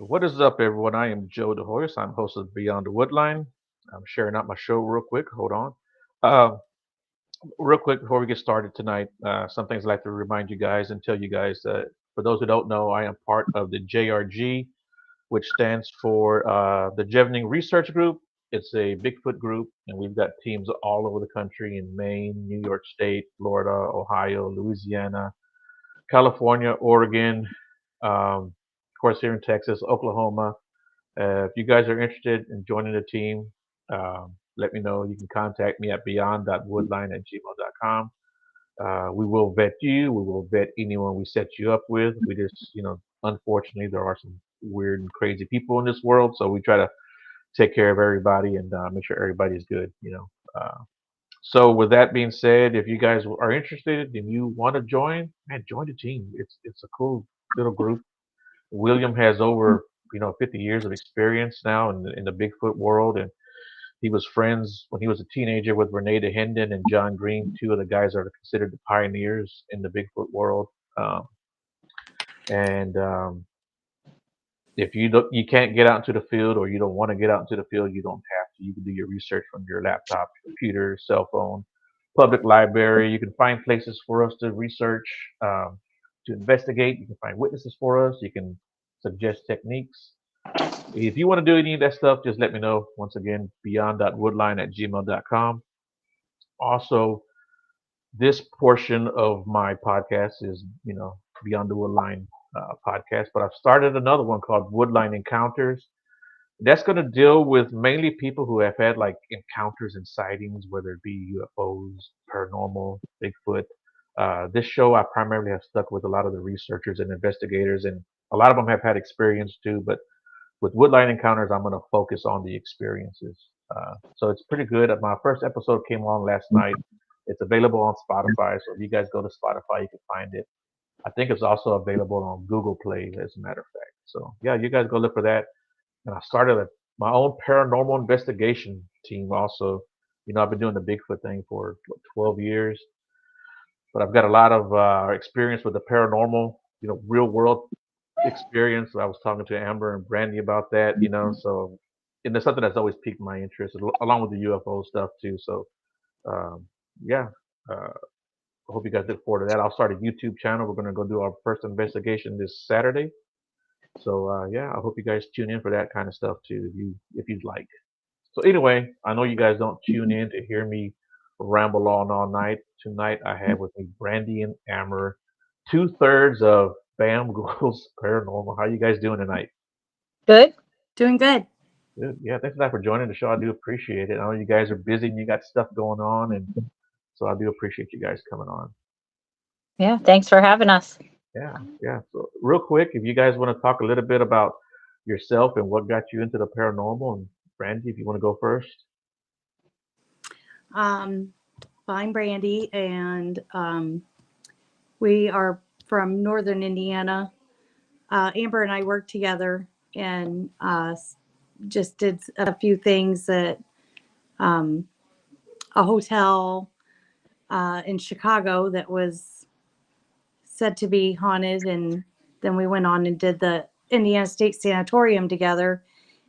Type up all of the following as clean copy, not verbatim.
What is up, everyone? I am joejdh. I'm host of Beyond the Woodline. I'm sharing out my show real quick. Hold on. Uh, Real quick before we get started tonight, some things I'd like to remind you guys and tell you guys that for those who don't know, I am part of the JRG, which stands for the Jevening Research Group. It's a Bigfoot group, and we've got teams all over the country in Maine, New York State, Florida, Ohio, Louisiana, California, Oregon, of course, here in Texas, Oklahoma. If you guys are interested in joining the team, let me know. You can contact me at beyond.woodline@gmail.com. We will vet you. We will vet anyone we set you up with. We just, unfortunately, there are some weird and crazy people in this world, so we try to take care of everybody and make sure everybody's good. So with that being said, if you guys are interested and you want to join, man, join the team. It's a cool little group. William has over 50 years of experience now in the Bigfoot world, and he was friends when he was a teenager with Renee Hendon and John Green, two of the guys that are considered the pioneers in the Bigfoot world. And if you can't get out into the field or you don't want to get out into the field, you don't have to. You can do your research from your laptop, computer, cell phone, public library. You can find places for us to research, to investigate. You can find witnesses for us. You can suggest techniques. If you want to do any of that stuff, just let me know. Once again, beyond.woodline@gmail.com. Also, this portion of my podcast is, Beyond the Woodline podcast, but I've started another one called Woodline Encounters. That's going to deal with mainly people who have had like encounters and sightings, whether it be UFOs, paranormal, Bigfoot. This show, I primarily have stuck with a lot of the researchers and investigators, and a lot of them have had experience too, but with Woodline Encounters, I'm going to focus on the experiences. So it's pretty good. My first episode came on last night. It's available on Spotify. So if you guys go to Spotify, you can find it. I think it's also available on Google Play, as a matter of fact. So yeah, you guys go look for that. And I started my own paranormal investigation team also. I've been doing the Bigfoot thing for 12 years, but I've got a lot of experience with the paranormal, real world experience. I was talking to Amber and Brandy about that. So, and it's something that's always piqued my interest, along with the UFO stuff too. So, um, yeah, I hope you guys look forward to that. I'll start a YouTube channel. We're going to go do our first investigation this Saturday. So, yeah, I hope you guys tune in for that kind of stuff too, if you'd like. So anyway, I know you guys don't tune in to hear me ramble on all night. Tonight I have with me Brandy and Amber, 2/3 of Bam Ghouls Paranormal. How you guys doing tonight? Good. Doing good. Good. Yeah, thanks a lot for joining the show. I do appreciate it. I know you guys are busy and you got stuff going on, and so I do appreciate you guys coming on. Yeah, thanks for having us. Yeah, yeah. So real quick, if you guys want to talk a little bit about yourself and what got you into the paranormal, and Brandy, if you want to go first. Um, I'm Brandy, and we are from Northern Indiana. Amber and I worked together and just did a few things at um, a hotel in Chicago that was said to be haunted. And then we went on and did the Indiana State Sanatorium together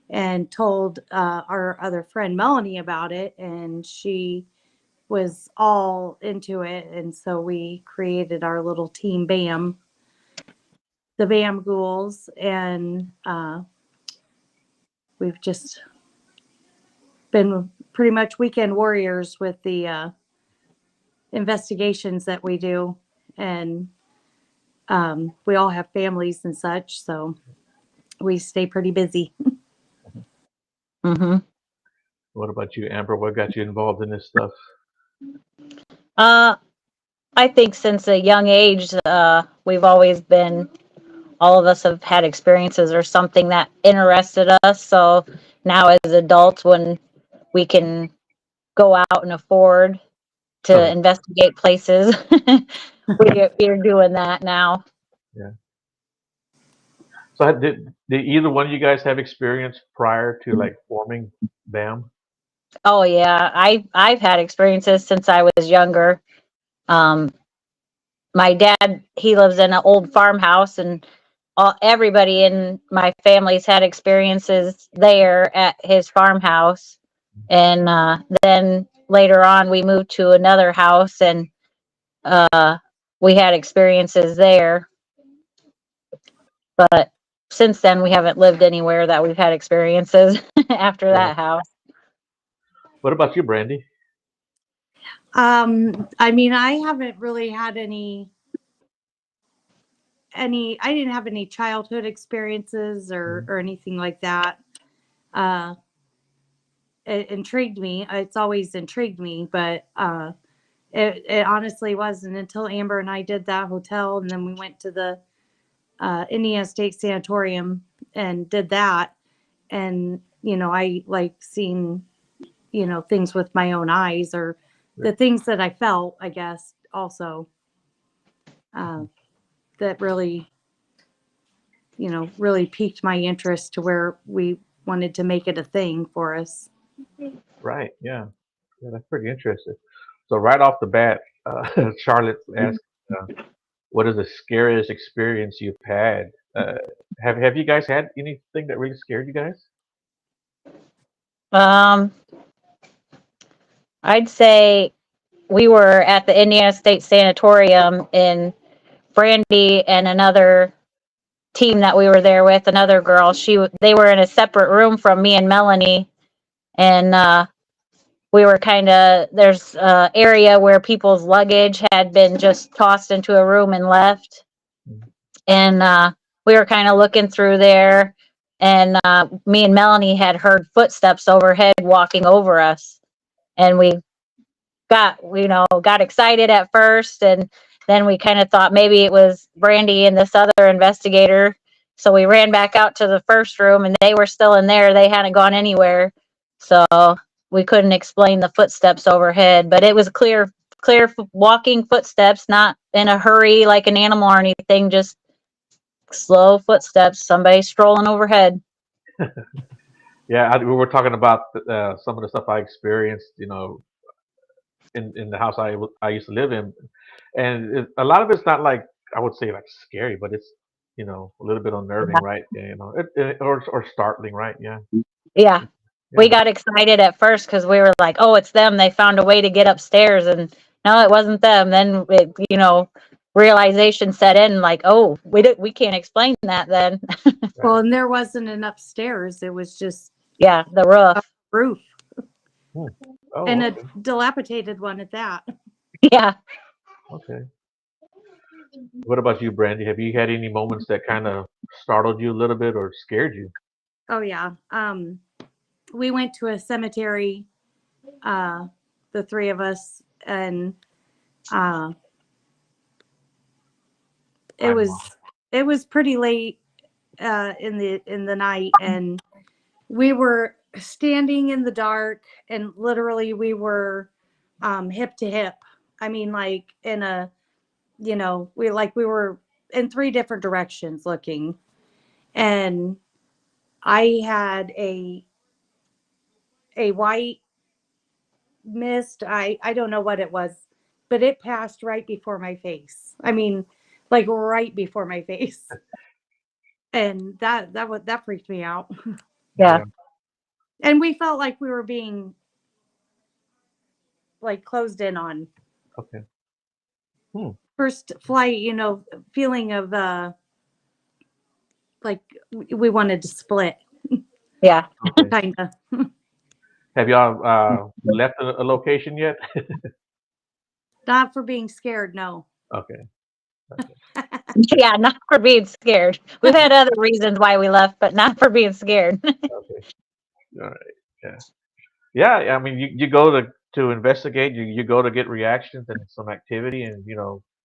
and told our other friend Melanie about it. And she was all into it. And so we created our little team BAM, the BAM Ghouls. And we've just been pretty much weekend warriors with the investigations that we do. And we all have families and such. So we stay pretty busy. hmm What about you, Amber? What got you involved in this stuff? Uh, I think since a young age, we've always been, all of us have had experiences or something that interested us. So now as adults, when we can go out and afford to Huh. investigate places, we're doing that now. Yeah. So did either one of you guys have experience prior to like forming BAM? Oh yeah, I've had experiences since I was younger. Um, my dad, he lives in an old farmhouse, and everybody in my family's had experiences there at his farmhouse. And then later on, we moved to another house, and uh, we had experiences there. But since then, we haven't lived anywhere that we've had experiences after Yeah. that house. What about you, Brandy? I mean, I haven't really had any. I didn't have any childhood experiences Mhm. or anything like that. Uh, it intrigued me. It's always intrigued me, but it honestly wasn't until Amber and I did that hotel, and then we went to the Indiana State Sanatorium and did that. And I like seeing things with my own eyes, or Yeah. the things that I felt, I guess, also uh, that really piqued my interest to where we wanted to make it a thing for us. Right. Yeah. Yeah, that's pretty interesting. So right off the bat, Charlotte asked, uh, "What is the scariest experience you've had?" Have you guys had anything that really scared you guys? Um, I'd say we were at the Indiana State Sanatorium, in Brandy and another team that we were there with, another girl. They were in a separate room from me and Melanie, and we were kind of, there's a area where people's luggage had been just tossed into a room and left, Mm. and we were kind of looking through there, and me and Melanie had heard footsteps overhead walking over us, and we got excited at first, and then we kind of thought maybe it was Brandy and this other investigator. So we ran back out to the first room, and they were still in there. They hadn't gone anywhere. So we couldn't explain the footsteps overhead, but it was clear walking footsteps, not in a hurry like an animal or anything, just slow footsteps, somebody strolling overhead. Yeah, we were talking about some of the stuff I experienced, in the house I used to live in, and a lot of it's not like I would say like scary, but it's a little bit unnerving, right? Yeah, or startling, right? Yeah, Yeah. We yeah, got excited at first because we were like, oh, it's them. They found a way to get upstairs. And no, it wasn't them. Then, realization set in, like, oh, we can't explain that then. Well, right. and there wasn't an upstairs, it was just Yeah, the a roof. roof, Hmm. Oh, and a okay, dilapidated one at that. Yeah. okay. What about you, Brandy? Have you had any moments that kind of startled you a little bit or scared you? Oh yeah. We went to a cemetery, uh, the three of us, and uh, it I'm was it was pretty late in the night, and we were standing in the dark, and literally we were hip to hip. I mean, like in a we were in three different directions looking, and I had a white mist. I don't know what it was, but it passed right before my face. I mean, like right before my face. And that freaked me out. Yeah. yeah, And we felt like we were being like closed in on. okay. Hmm. First flight, feeling of like we wanted to split, Yeah. Okay. kind of. Have y'all left a location yet? Not for being scared, no. Okay. Okay. Yeah. Not for being scared. We've had other reasons why we left, but not for being scared. Okay. All right. Yeah. Yeah. I mean, you go to investigate. You go to get reactions and some activity, and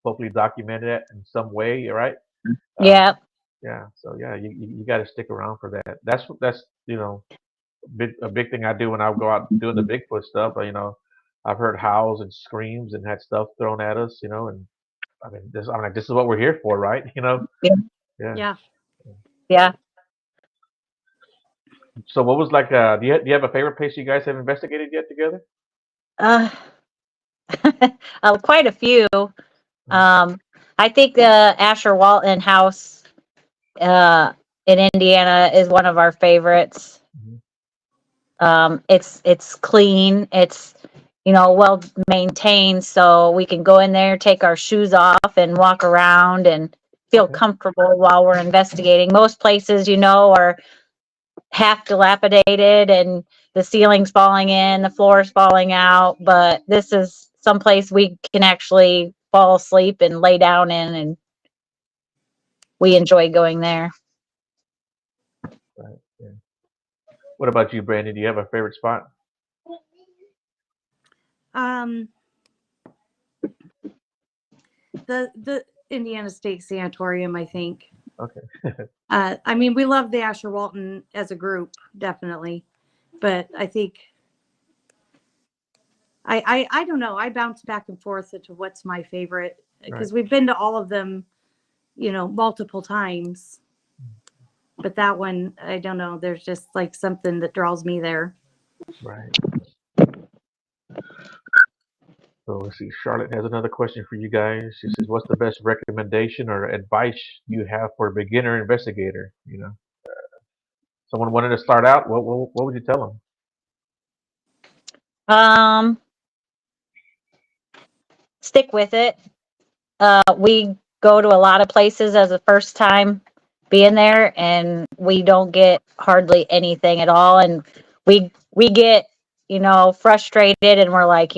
hopefully document it in some way. Right. Uh, Yeah. yeah. So yeah, you got to stick around for that. That's a big thing I do when I go out doing the Bigfoot stuff. I've heard howls and screams and had stuff thrown at us. And I'm like, this is what we're here for, right? Yeah. Yeah. Yeah. Yeah. So what was like? Do you have a favorite place you guys have investigated yet together? Uh, quite a few. Mhm. I think the Asher Walton house in Indiana is one of our favorites. Hmm. It's clean. It's well maintained, so we can go in there, take our shoes off, and walk around and feel Okay. comfortable while we're investigating. Most places, are half dilapidated and the ceiling's falling in, the floor's falling out, but this is someplace we can actually fall asleep and lay down in, and we enjoy going there. Right. Yeah. What about you, Brandy? Do you have a favorite spot? Um, the Indiana State Sanatorium, I think. Okay. I mean, we love the Asher Walton as a group, definitely, but I think I don't know. I bounce back and forth into what's my favorite Right. because we've been to all of them, multiple times. But that one, I don't know. There's just like something that draws me there. Right. So let's see. Charlotte has another question for you guys. She says, "What's the best recommendation or advice you have for a beginner investigator? Someone wanted to start out. What would you tell them?" Um, Stick with it. We go to a lot of places as a first time being there, and we don't get hardly anything at all. And we get frustrated, and we're like,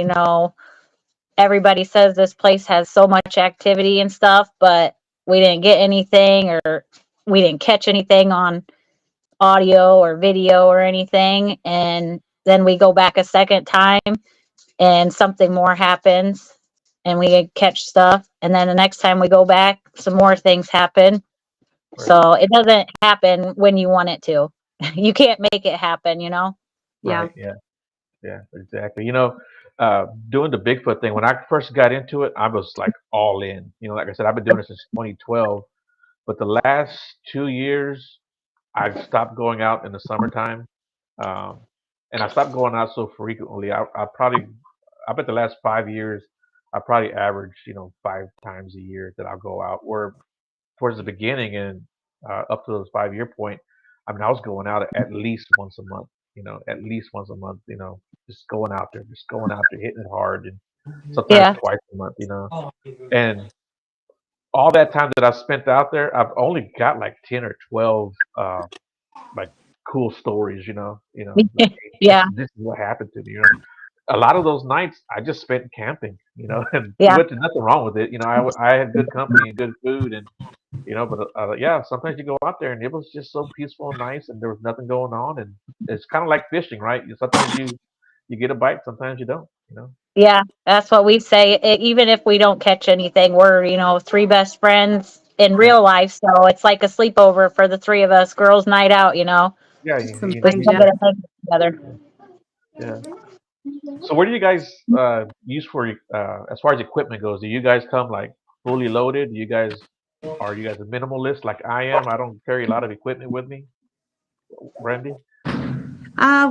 everybody says this place has so much activity and stuff, but we didn't get anything, or we didn't catch anything on audio or video or anything. And then we go back a second time and something more happens and we catch stuff. And then the next time we go back, some more things happen. Right. So it doesn't happen when you want it to. You can't make it happen. Yeah. Right. Yeah. Yeah. Exactly. Doing the Bigfoot thing. When I first got into it, I was like all in. Like I said, I've been doing it since 2012. But the last 2 years, I stopped going out in the summertime, um, and I stopped going out so frequently. I bet the last 5 years, I probably average, 5 times a year that I'll go out. Where towards the beginning and up to those 5 year point, I mean, I was going out at least once a month. At least once a month. Just going out there, just going out there, hitting it hard, and sometimes Yeah. twice a month. And all that time that I spent out there, I've only got like 10 or 12 like cool stories. Like hey, this Yeah. this is what happened to me. A lot of those nights I just spent camping. And Yeah. which is nothing wrong with it. I had good company and good food, and but yeah, sometimes you go out there and it was just so peaceful and nice, and there was nothing going on, and it's kind of like fishing, right? Sometimes you get a bite, sometimes you don't. Yeah. That's what we say. Even if we don't catch anything, we're, three best friends in Yeah, real life. So it's like a sleepover for the three of us, girls' night out. yeah, We Sometimes, still yeah. get a thing together. yeah. So what do you guys use for as far as equipment goes? Do you guys come like fully loaded? Are you guys a minimalist like I am? I don't carry a lot of equipment with me, Brandy.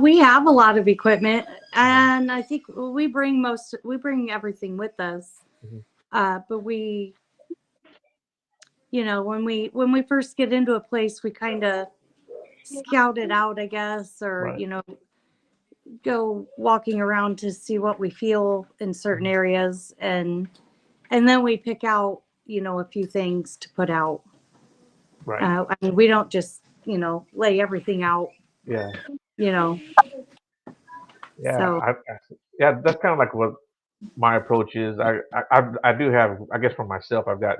We have a lot of equipment, Uh-huh. and I think we bring everything with us. Hmm. But when we first get into a place, we kind of scout it out, I guess, or Right. go walking around to see what we feel in certain Mhm. areas, and then we pick out a few things to put out. Right. I mean, we don't just lay everything out, Yeah. you know. Yeah. So Yeah. That's kind of like what my approach is. I do have, I guess for myself, I've got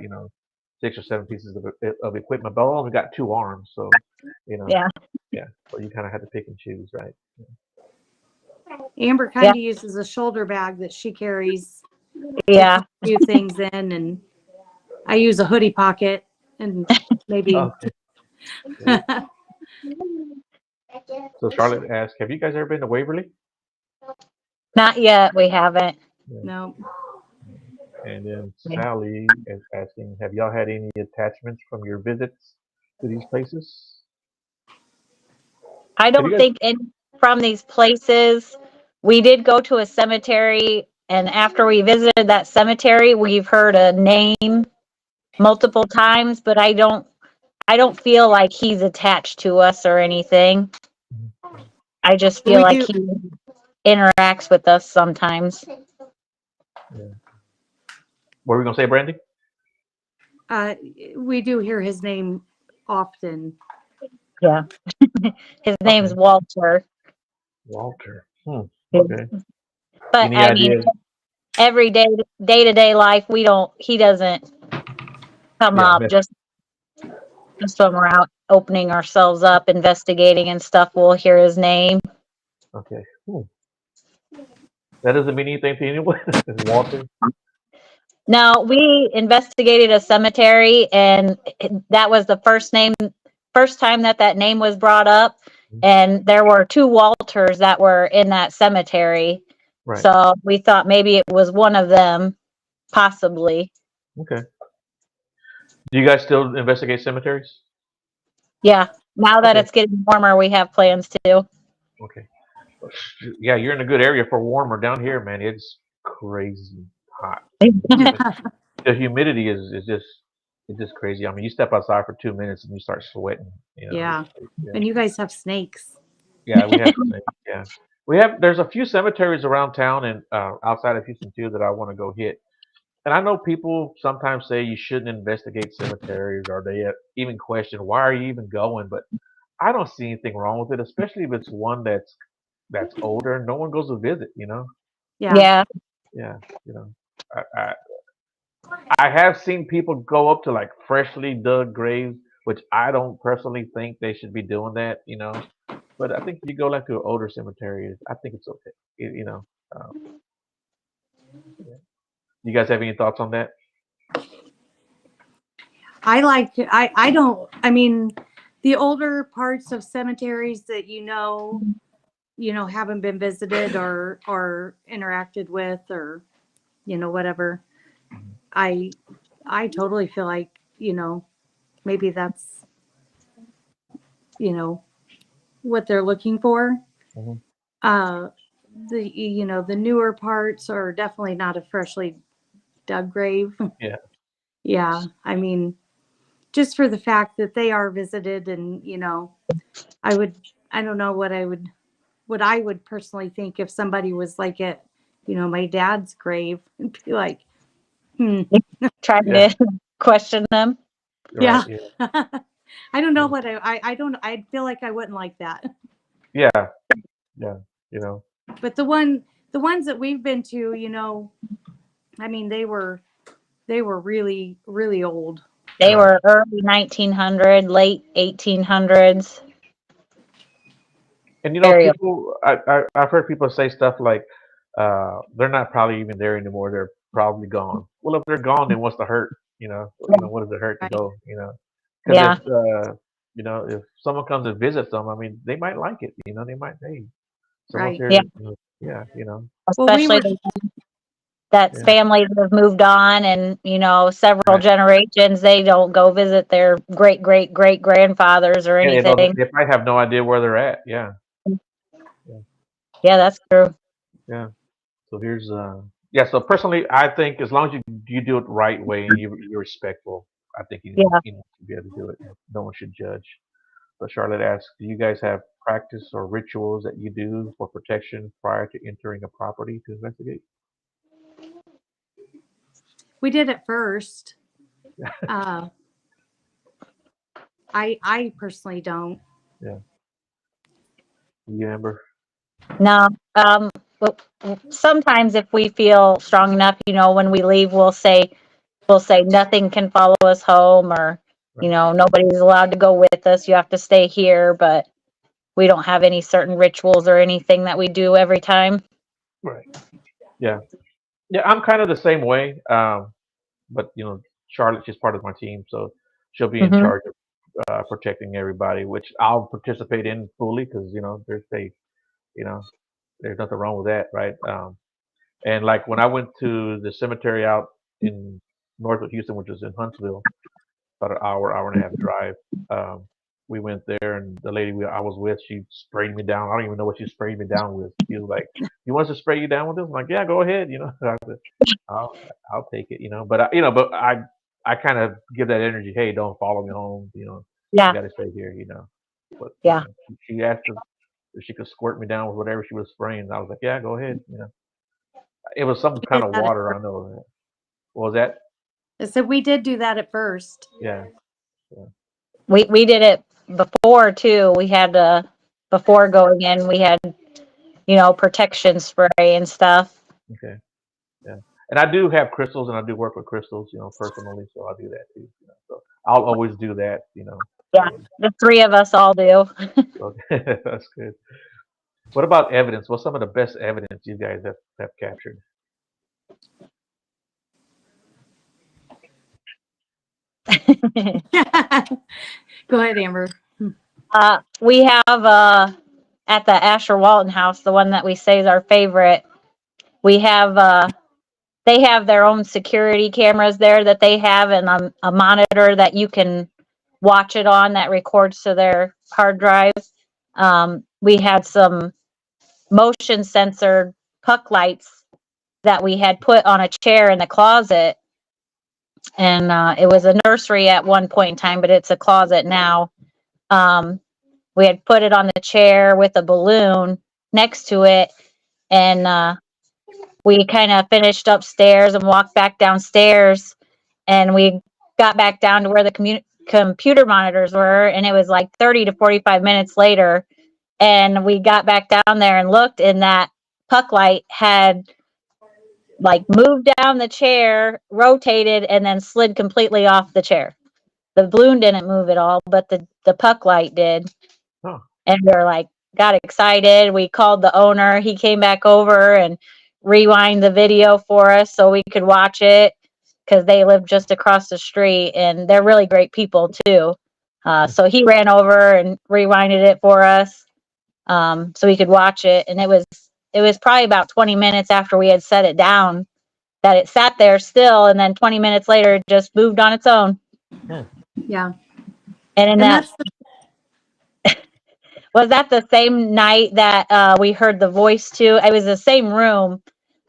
6 or 7 pieces of equipment, but I only got 2 arms, so you know, Yeah. yeah. So you kind of have to pick and choose, right? Amber Yeah. kind of uses a shoulder bag that she carries to Yeah. keep a few things in, and I use a hoodie pocket and maybe. Okay. Yeah. So Charlotte asked, "Have you guys ever been to Waverly?" Not yet. We haven't. Yeah. No. And then Sally is asking, "Have y'all had any attachments from your visits to these places? I Have you don't guys?" think any from these places. We did go to a cemetery, and after we visited that cemetery, we've heard a name multiple times, but I don't feel like he's attached to us or anything. Mhm. I just But feel we like do, he interacts with us sometimes. Yeah. What were we gonna say, Brandy? uh, we do hear his name often. Yeah. His name's Okay, Walter. Walter. Okay. But Any I mean, idea? every day to day life, he doesn't come Yeah. up. Just when we're out opening ourselves up, investigating and stuff, we'll hear his name. Okay. That doesn't mean anything to anyone. Walter. Now, we investigated a cemetery, and that was the first time that name was brought up. Mhm. And there were two Walters that were in that cemetery. Right. So we thought maybe it was one of them, possibly. Okay. Do you guys still investigate cemeteries? Yeah. Now that Okay. it's getting warmer, we have plans to. Okay. Yeah, you're in a good area for warmer. Down here, man, it's crazy hot. I mean, the humidity is just it's just crazy. I mean, you step outside for 2 minutes and you start sweating. Yeah. Yeah, And you guys have snakes. yeah. We have yeah. We have. There's a few cemeteries around town and outside of Houston too that I want to go hit. And I know people sometimes say you shouldn't investigate cemeteries, or they even question why are you even going. But I don't see anything wrong with it, especially if it's one that's older and no one goes to visit. Yeah. Yeah. Yeah, you know. I, I I have seen people go up to like freshly dug graves, which I don't personally think they should be doing that. But I think if you go like to an older cemetery, I think it's okay. Um, yeah. You guys have any thoughts on that? I don't, I mean, the older parts of cemeteries that haven't been visited or interacted with or, whatever. Mhm. I, I totally feel like, maybe that's, you know, what they're looking for. Mhm. Uh, the newer parts are definitely not a freshly dug grave. Yeah, Yeah. I mean, just for the fact that they are visited and, I would, I don't know what I would personally think if somebody was like at, my dad's grave and be like, hmm, Trying yeah, to question them. right, yeah. yeah, I don't know yeah, what I don't, I feel like I wouldn't like that. yeah, yeah. You know, But the ones that we've been to, I mean, they were really, really old. They right. were early 1900, late 1800s. And Very old. people, I've heard people say stuff like, they're not probably even there anymore. They're probably gone. Well, if they're gone, then what's the hurt? What does it hurt to Right. go? Because Yeah. if someone comes and visits them, I mean, they might like it. They might, hey, someone's Right. here. Yeah. Yeah, Well, we Especially were, that yeah, families have moved on and, several right. generations, they don't go visit their great great great grandfathers or Yeah, anything. they probably have no idea where they're at. Yeah, yeah, Yeah, that's true. yeah. So yeah. So personally, I think as long as you do it the right way and you're respectful, I think Yeah. you should be able to do it. No one should judge. So Charlotte asks, do you guys have practice or rituals that you do for protection prior to entering a property to investigate? we did it first. Uh, I personally don't. Yeah. You Amber? No, well, sometimes if we feel strong enough, when we leave, we'll say nothing can follow us home, or Right. nobody's allowed to go with us. You have to stay here, but we don't have any certain rituals or anything that we do every time. Right. Yeah. Yeah. I'm kind of the same way. But Charlotte, she's part of my team, so she'll be in Hmm. charge of protecting everybody, which I'll participate in fully because you know, there's nothing wrong with that, right? And like when I went to the cemetery out in north of Houston, which is in Huntsville, about an hour and a half drive. Um, we went there, and the lady I was with, she sprayed me down. I don't even know what she sprayed me down with. She was like, "You want us to spray you down with this?" I'm like, "Yeah, go ahead." I said, "I'll I'll take it." But I kind of give that energy. Hey, don't follow me home. You Yeah, got to stay here, But yeah. she asked if she could squirt me down with whatever she was spraying. I was like, yeah, go ahead. It was some We kind did of that at water. first. I know that. What was that? So we did do that at first. Yeah. Yeah. We did it before too. We had before going in, we had protection spray and stuff. Okay. Yeah. And I do have crystals, and I do work with crystals, personally. So I do that too. So I'll always do that. Yeah, Um, the three of us all do. so that's good. What about evidence? What's some of the best evidence you guys have captured? Go ahead, Amber. We have at the Asher Walton house, the one that we say is our favorite. We have they have their own security cameras there that they have, and a monitor that you can watch it on that records to their hard drive. We had some motion censored puck lights that we had put on a chair in the closet, and it was a nursery at one point in time, but it's a closet now. Um, we had put it on the chair with a balloon next to it, and we kind of finished upstairs and walked back downstairs, and we got back down to where the computer monitors were, and it was like 30 to 45 minutes later, and we got back down there and looked, and that puck light had like moved down the chair, rotated, and then slid completely off the chair. The balloon didn't move at all, but the puck light did. Huh. And we were like, got excited. We called the owner. He came back over and rewind the video for us so we could watch it, because they live just across the street and they're really great people too. So he ran over and rewinded it for us, so we could watch it. And it was probably about 20 minutes after we had set it down that it sat there still, and then 20 minutes later it just moved on its own. Hmm. Yeah. And in And that that's was that the same night that we heard the voice too? It was the same room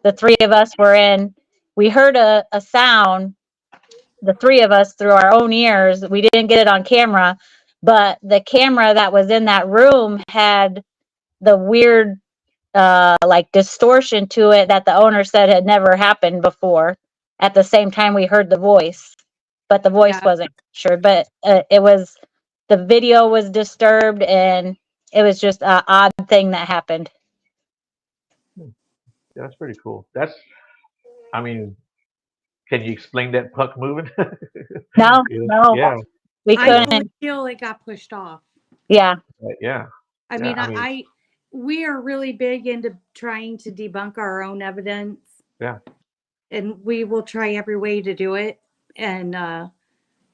the three of us were in. We heard a sound, the three of us, through our own ears. We didn't get it on camera, but the camera that was in that room had the weird like distortion to it that the owner said had never happened before. At the same time we heard the voice, but the voice yeah. wasn't sure. But it was, the video was disturbed, and it was just an odd thing that happened. Hmm. Yeah, that's pretty cool. I mean, can you explain that puck moving? No, Yeah. no, Yeah. we I Yeah. really couldn't. feel it got pushed off. Yeah, Yeah. I Yeah. mean, I mean, we are really big into trying to debunk our own evidence, yeah. and we will try every way to do it. And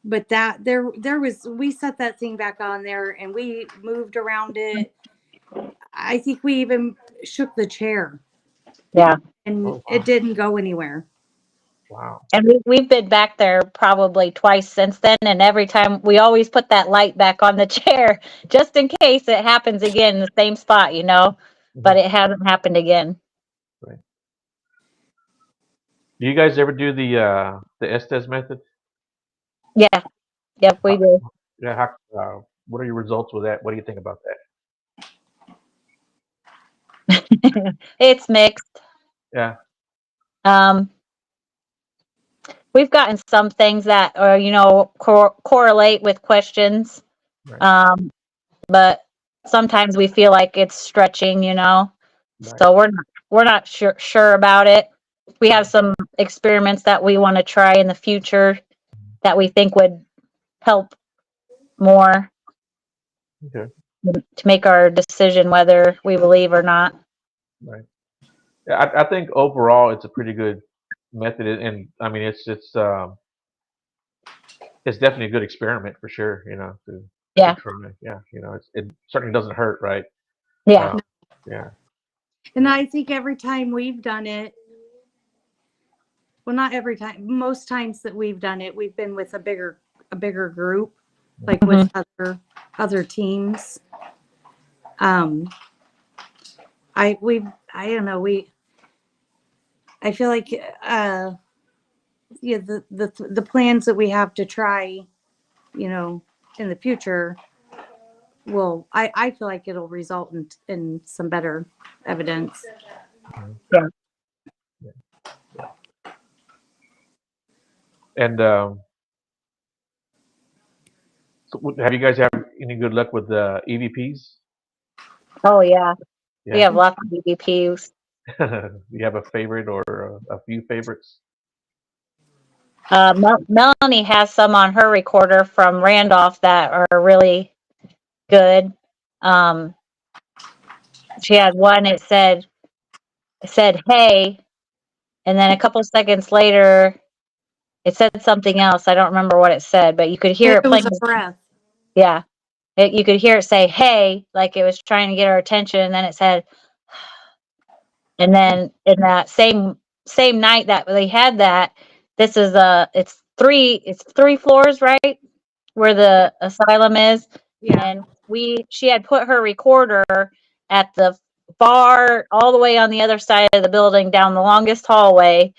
but that there was, we set that thing back on there and we moved around it. I think we even shook the chair yeah. and Oh, it wow. didn't go anywhere. Wow. And we've been back there probably twice since then, and every time we always put that light back on the chair just in case it happens again in the same spot. But Mhm. it hasn't happened again. Right. Do you guys ever do the Estes method? Yeah, yep, we How, do. yeah. What are your results with that? What do you think about that? It's mixed. Yeah. Um, we've gotten some things that are, correlate with questions. Right. Um, but sometimes we feel like it's stretching. Right. So we're not sure about it. We have Right. some experiments that we want to try in the future that we think would help more Okay. to make our decision whether we believe or not. Right. Yeah. I think overall it's a pretty good method, and I mean it's definitely a good experiment for sure. To Yeah, try. Yeah. It certainly doesn't hurt, right? yeah, Uh, yeah. And I think every time we've done it, well, not every time, most times that we've done it, we've been with a bigger group, like hmm, with other teams. Um, I don't know, I feel like yeah, the plans that we have to try, you know, in the future will, I feel like it'll result in some better evidence. Mhm. Yeah. Yeah. And so have you guys had any good luck with the EVPs? Oh yeah. We Yeah. have lots of EVPs. Do you have a favorite or a few favorites? Melanie has some on her recorder from Randolph that are really good. Um, she had one. It said "Hey," and then a couple seconds later, it said something else. I don't remember what it said, but you could hear it It was playing. a breath. Yeah, you could hear it say "Hey," like it was trying to get our attention, and then it said, and then in that same night that they had that, this is it's three floors, right, where Yep. the asylum is, Yeah. and she had put her recorder at the far all the way on the other side of the building down the longest hallway,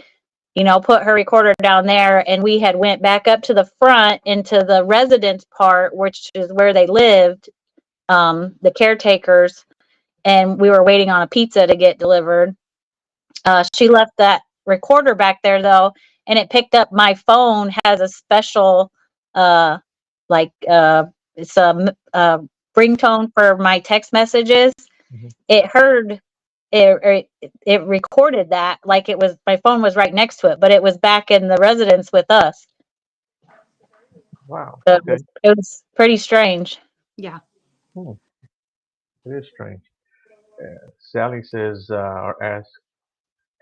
put her recorder down there, and we had went back up to the front into the residence part, which is where they lived, the caretakers, and we were waiting on a pizza to get delivered. She left that recorder back there though, and it picked up my phone has a special uh like it's a ringtone for my text messages. Mhm. It heard it recorded that like it was my phone was right next to it, but it was back in the residence with us. Wow. So Okay. it was pretty strange. Yeah. Hmm. It is strange. Sally says or asks,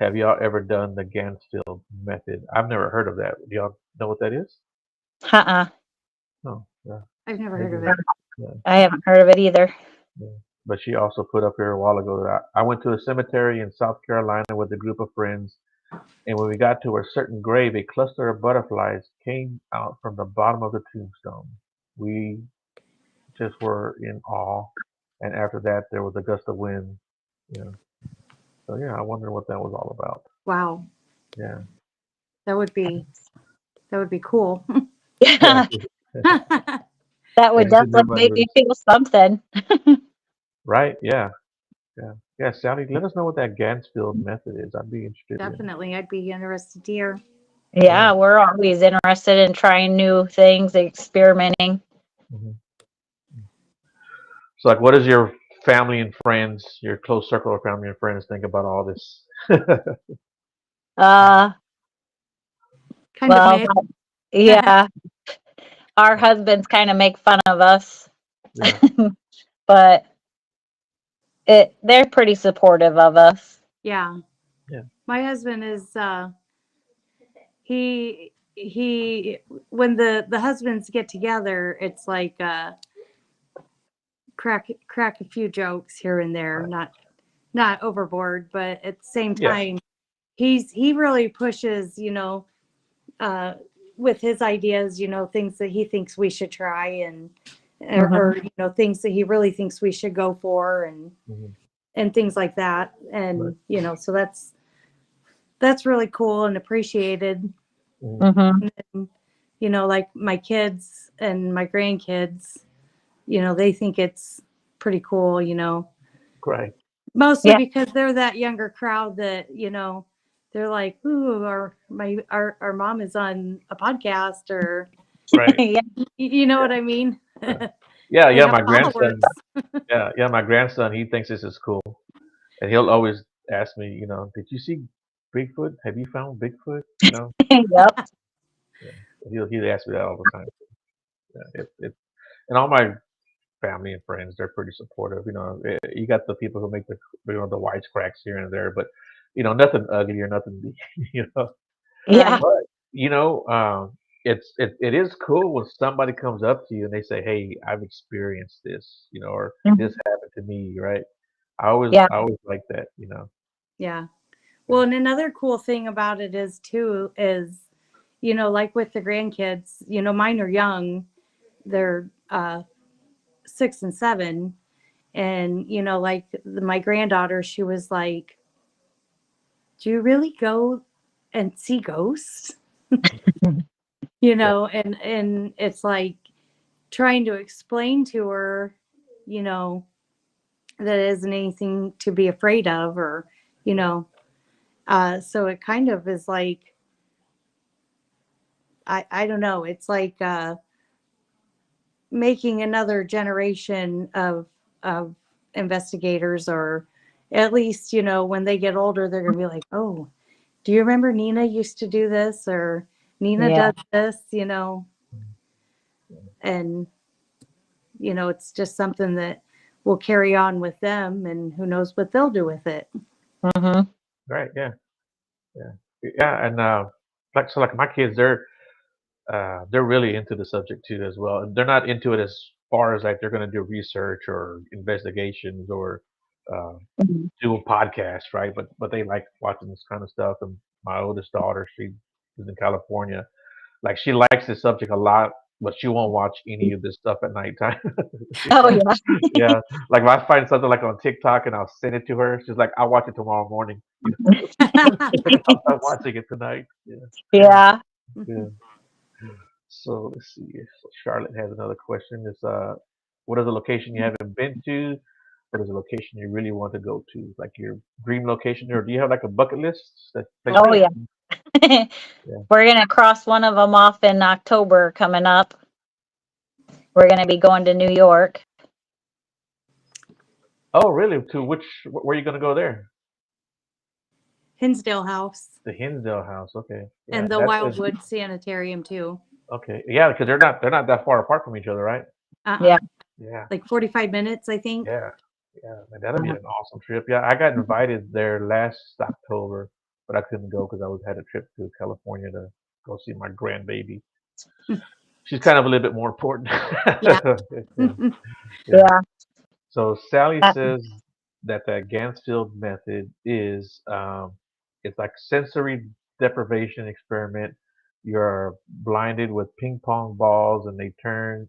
"Have y'all ever done the Gansfield method?" I've never heard of that. Do y'all know what that is? Uh-uh. Oh, yeah, I've never heard of maybe. it. Yeah, I haven't heard of it either. yeah. But she also put up here a while ago that I went to a cemetery in South Carolina with a group of friends, and when we got to a certain grave, a cluster of butterflies came out from the bottom of the tombstone. We just were in awe, and after that, there was a gust of wind. You know, so yeah, I wonder what that was all about. Wow. Yeah, That would be cool. yeah, Yeah, that yeah. would Because definitely everybody make me was feel something. right. Yeah, yeah, yeah. Sally, let us know what that Gansfield method is. I'd be interested in. Definitely. I'd be interested to hear. Yeah. Yeah, we're always interested in trying new things, experimenting. Hmm. So, like, what does your family and friends, your close circle of family and friends, think about all this? Uh, Kind of well, mixed. yeah, our husbands kind of make fun of us, Yeah, but they're pretty supportive of us. Yeah. yeah, My husband is he when the husbands get together, it's like crack a few jokes here and there, right. not overboard, but at the same Yeah, time he really pushes, uh with his ideas, things that he thinks we should try, and Hmm. or things that he really thinks we should go for, hmm, and things like that. right. And so that's really cool and appreciated. Hmm, Hmm. And, like my kids and my grandkids, they think it's pretty cool, right. mostly Yeah, because they're that younger crowd that, they're like, ooh, our mom is on a podcast, or Right. yeah, you know Yeah, what I mean? yeah, yeah, They yeah. have My followers. grandson. Yeah, yeah. My grandson. He thinks this is cool, and he'll always ask me, "Did you see Bigfoot? Have you found Bigfoot?" yep, Yeah. He'll ask me that all the time. Yeah, and all my family and friends, they're pretty supportive. You got the people who make the wisecracks here and there, but nothing ugly or nothing. You know, yeah, Right. but you know, it is cool when somebody comes up to you and they say, "Hey, I've experienced this," or "This mhm, happened to me," right? I yeah, always like that. Yeah. Yeah. Well, and another cool thing about it is too is, like with the grandkids, mine are young. They're 6 and 7. And, like my granddaughter, she was like, do you really go and see ghosts? Yeah. And it's like, trying to explain to her, you know, that it isn't anything to be afraid of, or, you know, so it kind of is like, I don't know. It's like making another generation of investigators, or at least, you know, when they get older, they're gonna be like, oh, do you remember Nina used to do this, or Nina Yeah. does this, you know, and you know, it's just something that will carry on with them, and who knows what they'll do with it. Hmm. Right. Yeah. Yeah. Yeah. And like my kids, they're really into the subject too as well. And they're not into it as far as like they're going to do research or investigations or uh, do a podcast, right? But they like watching this kind of stuff. And my oldest daughter, she is in California. Like she likes this subject a lot, but she won't watch any of this stuff at nighttime. Oh yeah. Yeah, like if I find something like on TikTok and I'll send it to her, she's like, "I'll watch it tomorrow morning." I'm not watching it tonight. Yeah, Yeah. yeah. So let's see. So Charlotte has another question. Is what is a location you haven't been to? What is a location you really want to go to? Like your dream location, or do you have like a bucket list that place Oh that? yeah. Yeah. We're gonna cross one of them off in October coming up. We're gonna be going to New York. Oh, really? To which? Where are you gonna go there? Hinsdale House The Hinsdale House. Okay. Yeah, and the that is Wildwood Sanitarium too. okay. Yeah, because they're not that far apart from each other, right? Yeah. Uh-uh. Yeah. Like 45 minutes, I think. Yeah. Yeah. Man, that'll be an awesome trip. Yeah, I got invited there last October, but I couldn't go because I was had a trip to California to go see my grandbaby. She's kind of a little bit more important. Yeah. Yeah. Yeah. Yeah. So Sally Uh, says that the Gansfield method is it's like sensory deprivation experiment. You're blinded with ping pong balls, and they turn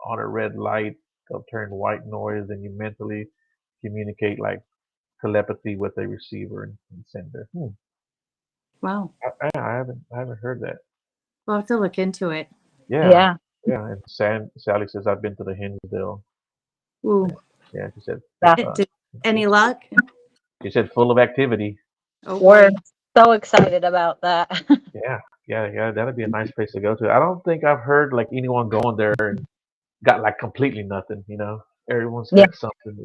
on a red light. They'll turn white noise, and you mentally communicate like telepathy with a receiver and sender. Wow. I haven't heard that. We'll have to look into it. Yeah, yeah. yeah. And Sally says I've been to the Hinsdale. Ooh. Yeah, yeah. She said Yeah. Did, any luck? she said full of activity. Oh We're boy. so excited about that. Yeah, yeah, yeah. That'd be a nice place to go to. I don't think I've heard like anyone going there and got like completely nothing. Everyone's Yeah. got something.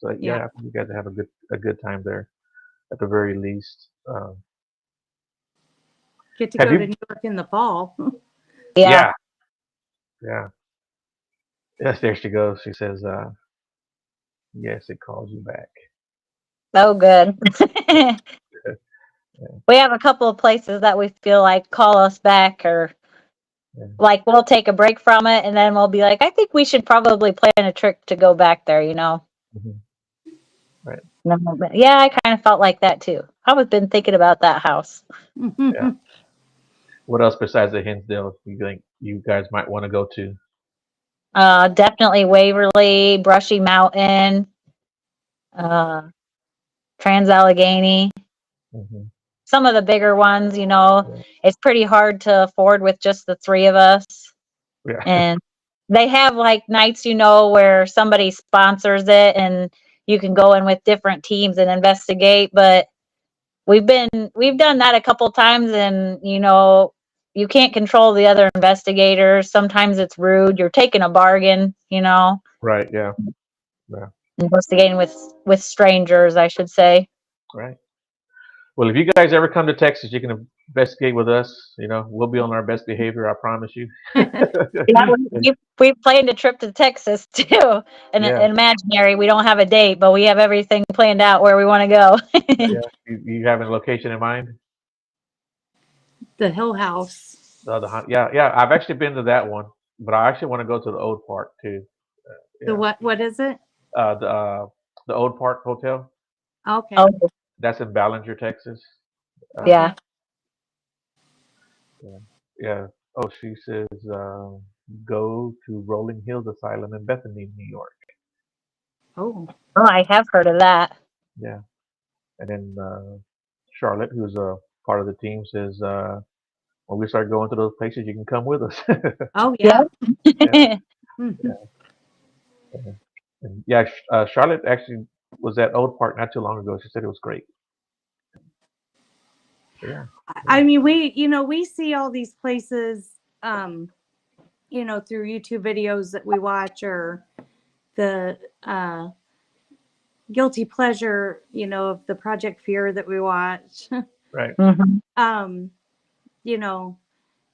So Yeah. yeah, I think you guys have a good time there at the very least. Get to Have go to you? New York in the fall. Yeah. Yeah, yeah. Yes, there she goes. She says, "Yes, it calls you back." So good. Yeah, We have a couple of places that we feel like call us back, or yeah. like we'll take a break from it and then we'll be like, I think we should probably plan a trip to go back there, you know? Hmm. Right. No, but yeah, I kind of felt like that too. I was been thinking about that house. Yeah. What else besides the Hinsdale you think you guys might want to go to? Definitely Waverly, Brushy Mountain, uh, Trans Allegheny. Hmm. Some of the bigger ones, you know, Yeah. it's pretty hard to afford with just the three of us. Yeah. And they have like nights, you know, where somebody sponsors it and you can go in with different teams and investigate. But we've done that a couple times, and you know, you can't control the other investigators. Sometimes it's rude. You're taking a bargain, you know, Right. Yeah. Yeah. investigating with strangers, I should say. Right. Well, if you guys ever come to Texas, you can investigate with us. We'll be on our best behavior. I promise you. Yeah, we planned a trip to Texas too. Yeah. An imaginary. We don't have a date, but we have everything planned out where we want to go. Yeah. You have a location in mind? The Hill House. Yeah, yeah. I've actually been to that one, but I actually want to go to the Old Park too. The Yeah. what? What is it? Uh, the uh, the Old Park Hotel. Okay. Oh, That's in Ballinger, Texas. yeah. Okay. Yeah. Yeah. Oh, she says go to Rolling Hills Asylum in Bethany, New York. Oh. Oh, I have heard of that. Yeah. And then Charlotte, who's a part of the team, says when we start going to those places, you can come with us. Oh Yeah. yeah. Yeah, Mhm. yeah, yeah. And yeah, Charlotte actually was at Old Park not too long ago. She said it was great. Yeah, yeah, I mean, we see all these places, um, through YouTube videos that we watch, or the guilty pleasure, of the Project Fear that we watch. right. Mhm. um, you know,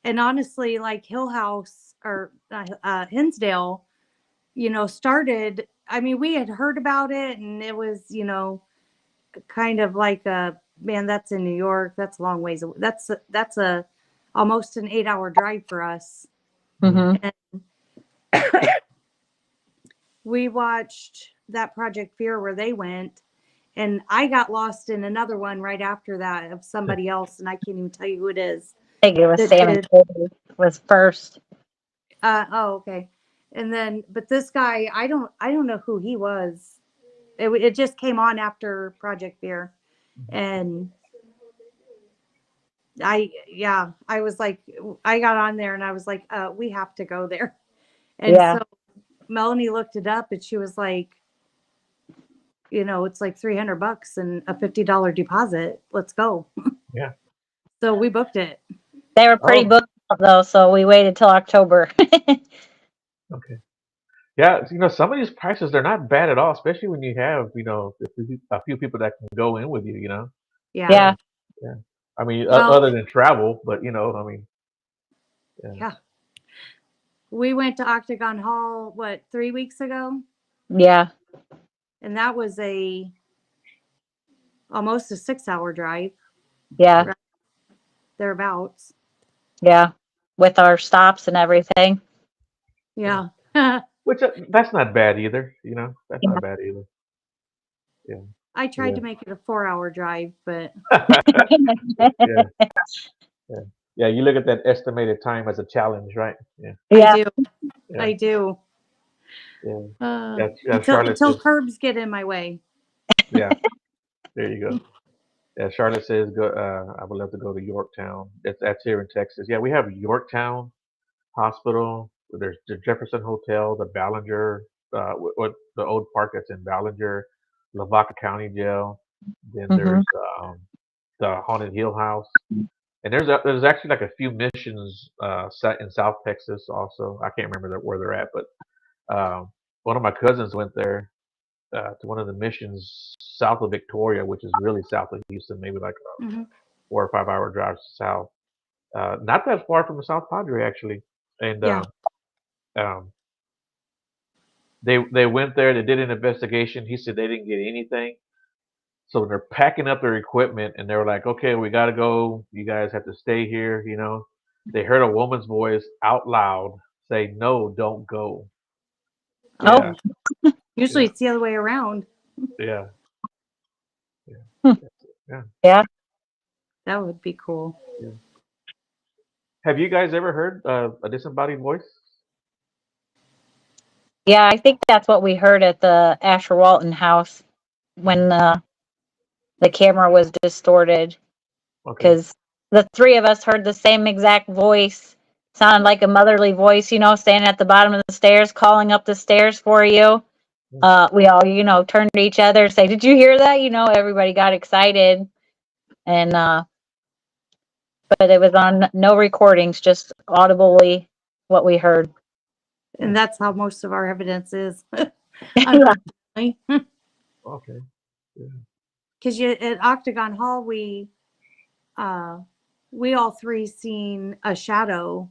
and honestly, like Hill House or Hinsdale, started. I mean, we had heard about it, and it was, kind of like a man. That's in New York. That's a long ways away. That's a almost an 8-hour drive for us. Mm, Mhm. And we watched that Project Fear where they went, and I got lost in another one right after that of somebody else, and I can't even tell you who it is I think it was that Sam and did. Toby was first. Oh, okay. And then, but this guy, I don't know who he was. It just came on after Project Fear, and I was like, I got on there and I was like, we have to go there. And Yeah. so Melanie looked it up, and she was like, it's like $300 and a $50 deposit. Let's go. yeah. So we booked it. They were pretty Oh, booked up though, so we waited till October. okay. Yeah, some of these prices they're not bad at all, especially when you have a few people that can go in with you. Yeah. Yeah, Yeah. yeah. I mean, Well, other than travel, but I mean, yeah. yeah. We went to Octagon Hall, what, 3 weeks ago? Yeah. And that was almost a 6-hour drive, Yeah. right thereabouts. Yeah. With our stops and everything. Yeah. Yeah. Which that's not bad either. That's not bad either. Yeah, I tried to yeah, make it a 4-hour drive, but yeah, yeah. Yeah, you look at that estimated time as a challenge, right? Yeah, I Yeah. do. yeah, I do. yeah. Uh, Yeah, yeah. until Charlotte until says, curbs get in my way. yeah. There you go. Yeah, Charlotte says, "Go. I would love to go to Yorktown. That's here in Texas. Yeah, we have Yorktown Hospital. There's the Jefferson Hotel, the Ballinger, what the old park that's in Ballinger, Lavaca County Jail. Then Mhm. there's the Haunted Hill House, and there's actually like a few missions set in South Texas also. I can't remember where they're at, but one of my cousins went there to one of the missions south of Victoria, which is really south of Houston, maybe like a Hmm. 4 or 5 hour drive south. Not that far from the South Padre actually, and Yeah. um, they went there. They did an investigation. He said they didn't get anything. So they're packing up their equipment, and they were like, "Okay, we gotta go. You guys have to stay here." They heard a woman's voice out loud say, "No, don't go." Oh. Yeah, Oh, usually yeah, it's the other way around. yeah, yeah, Hmm. yeah, Yeah. That would be cool. yeah. Have you guys ever heard a disembodied voice? Yeah. I think that's what we heard at the Asher Walton house when the camera was distorted, Okay, because the three of us heard the same exact voice. Sounded like a motherly voice, standing at the bottom of the stairs, calling up the stairs for you. mm, We all, turned to each other and say, "Did you hear that?" Everybody got excited, and but it was on no recordings, just audibly what we heard. mm, And that's how most of our evidence is, Yeah. unfortunately. okay, yeah, Because at Octagon Hall, uh, we all three seen a shadow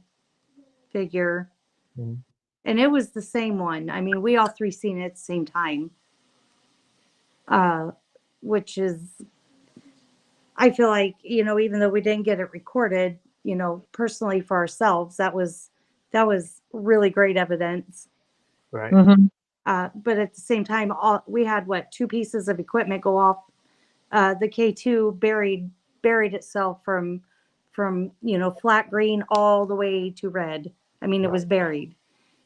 figure, mm, and it was the same one. I mean, we all three seen it at the same time, uh, which is, I feel like, even though we didn't get it recorded, personally for ourselves, that was really great evidence. right, Hmm. But at the same time, we had what, two pieces of equipment go off. The K2 buried itself from flat green all the way to red. I mean, it right, was buried,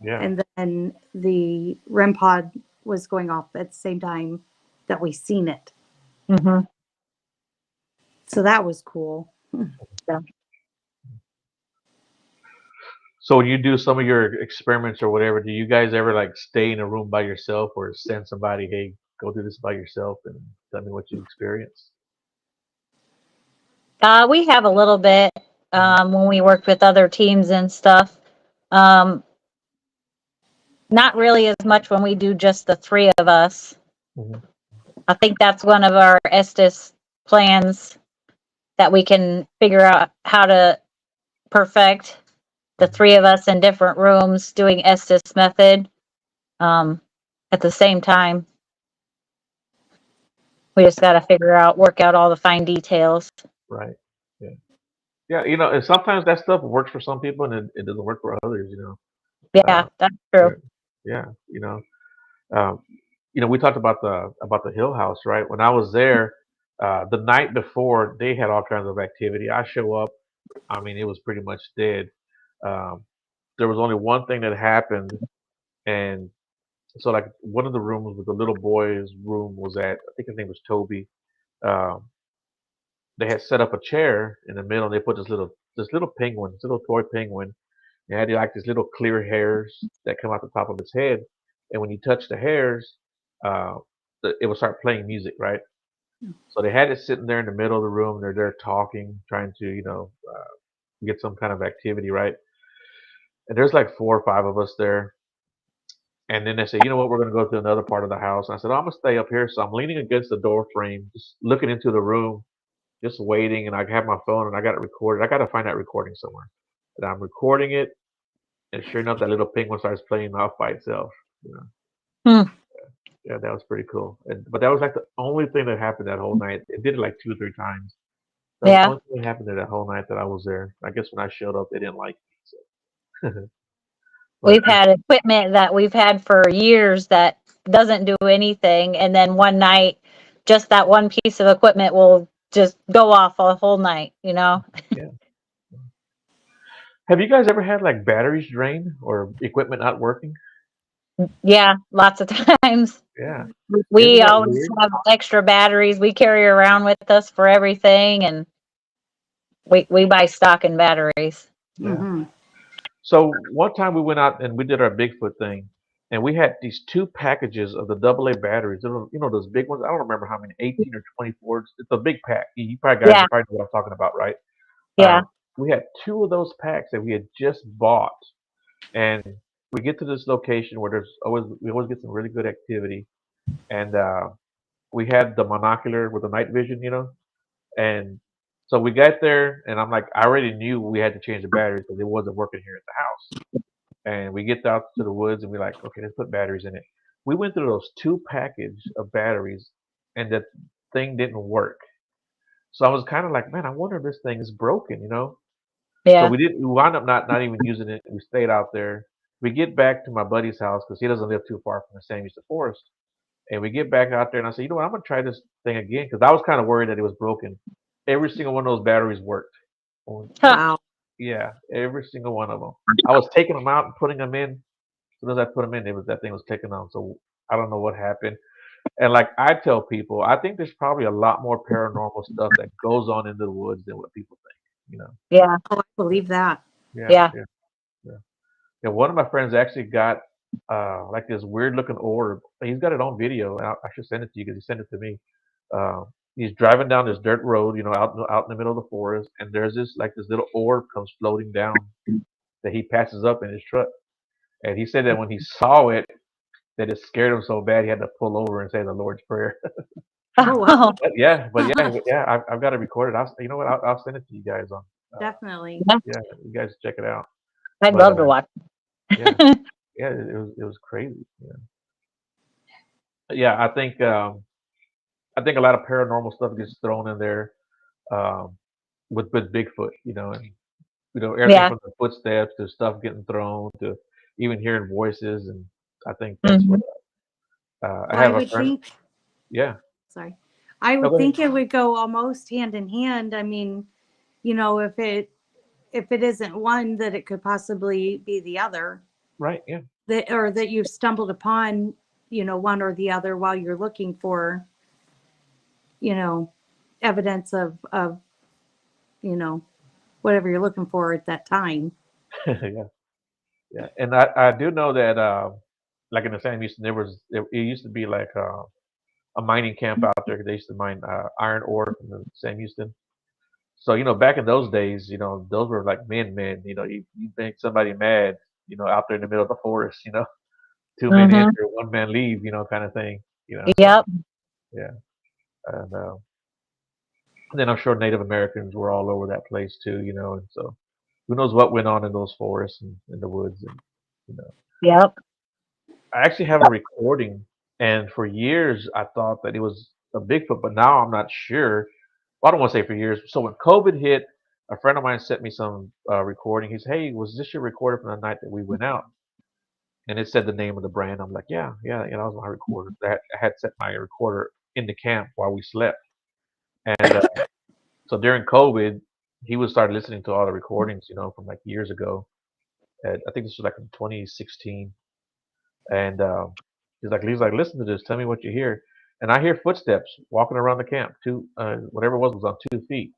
yeah. and then the REM pod was going off at the same time that we seen it. Hmm. So that was cool. Yeah. So when you do some of your experiments or whatever, do you guys ever like stay in a room by yourself or send somebody, hey, go do this by yourself and tell me what you experienced? We have a little bit Mhm, when we worked with other teams and stuff. Um, Not really as much when we do just the three of us. mhm, I think that's one of our Estes plans that we can figure out how to perfect the mhm. three of us in different rooms doing Estes method um, at the same time. We just got to work out all the fine details. Right. Yeah. Yeah. And sometimes that stuff works for some people and it doesn't work for others. Uh, Yeah, that's true. yeah. Yeah. Um, we talked about the Hill House, right? When I was there, the night before, they had all kinds of activity. I show up, I mean, it was pretty much dead. Um, there was only one thing that happened, and so like one of the rooms with the little boy's room was at, I think his name was Toby. Um, they had set up a chair in the middle, and they put this little penguin, this little toy penguin. It had like these little clear hairs that come out the top of his head, and when you touch the hairs, uh, it would start playing music, right? So they had it sitting there in the middle of the room. They're there talking, trying to, get some kind of activity, right? And there's like four or five of us there. And then they say, you know what, we're going to go to another part of the house. And I said, I'm going to stay up here. So I'm leaning against the door frame, just looking into the room, just waiting. And I have my phone and I got it recorded. I got to find that recording somewhere. And I'm recording it. And sure enough, that little penguin starts playing off by itself. You know, Hmm. yeah, that was pretty cool. But that was like the only thing that happened that whole night. It did it like two or three times. That was the Yeah, only thing that happened there that whole night that I was there. I guess when I showed up, they didn't like me. So. But we've had equipment that we've had for years that doesn't do anything, and then one night, just that one piece of equipment will just go off a whole night. yeah. Have you guys ever had like batteries drain or equipment not working? Yeah, lots of times. Yeah. Isn't We that always weird? have extra batteries we carry around with us for everything, and we buy stock in batteries. Yeah. Mm-hmm. So one time we went out and we did our Bigfoot thing, and we had these two packages of the AA batteries. Those big ones. I don't remember how many, 18 or 24. It's a big pack. You probably guys Yeah, probably know what I'm talking about, right? yeah, We had two of those packs that we had just bought, and we get to this location where we always get some really good activity, and we had the monocular with the night vision. And so we got there, and I'm like, I already knew we had to change the batteries because it wasn't working here at the house. And we get out to the woods, and we're like, okay, let's put batteries in it. We went through those two package of batteries, and that thing didn't work. So I was kind of like, man, I wonder if this thing is broken. So yeah. we didn't. We wound up not even using it. We stayed out there. We get back to my buddy's house because he doesn't live too far from the San Luis Forest. And we get back out there, and I said, you know what, I'm gonna try this thing again because I was kind of worried that it was broken. Every single one of those batteries worked. Oh, Huh. Wow. yeah, every single one of them. I was taking them out and putting them in. As soon as I put them in, that thing was taking on. So I don't know what happened. And like I tell people, I think there's probably a lot more paranormal stuff that goes on in the woods than what people think. Yeah, Oh, I believe that. Yeah, yeah. yeah, yeah. And one of my friends actually got like this weird looking orb. He's got it on video. And I should send it to you because he sent it to me. Uh, he's driving down this dirt road, out in the middle of the forest, and there's this little orb comes floating down that he passes up in his truck. And he said that when he saw it, that it scared him so bad he had to pull over and say the Lord's Prayer. Oh, wow. But yeah, I've got it recorded. You know what? I'll send it to you guys on. Uh, Definitely. Yeah, yeah, you guys check it out. I'd But love to watch. yeah, yeah, it was crazy. Yeah, I think a lot of paranormal stuff gets thrown in there um, with Bigfoot, and everything Yeah. from the footsteps to stuff getting thrown to even hearing voices, and I think that's what Hmm. I Well, I have a would friend. think, Yeah, sorry, I no, would go ahead. think it would go almost hand in hand. I mean, if it isn't one, that it could possibly be the other, Right, yeah, that or that you've stumbled upon, one or the other while you're looking for, you know, evidence of, you know, whatever you're looking for at that time. yeah. yeah. And I do know that like in the Sam Houston, it used to be like a mining camp out there. They used to mine iron ore in the Sam Houston. So back in those days, those were like men. You make somebody mad, out there in the middle of the forest. Two men enter, Mm-hmm. one man leave, kind of thing. So Yep. yeah, and then I'm sure Native Americans were all over that place too. And so who knows what went on in those forests and in the woods, and you know. Yep. I actually have a recording, and for years I thought that it was a Bigfoot, but now I'm not sure. Well, I don't want to say for years. So when COVID hit, a friend of mine sent me some recording. He said, "Hey, was this your recorder from the night that we went out?" And it said the name of the brand. I'm like, "Yeah, yeah, that was my recorder. I had set my recorder in the camp while we slept." And so during COVID, he would start listening to all the recordings, from like years ago. And I think this was like in 2016. And he's like, listen to this. Tell me what you hear. And I hear footsteps walking around the camp. Whatever it was on 2 feet.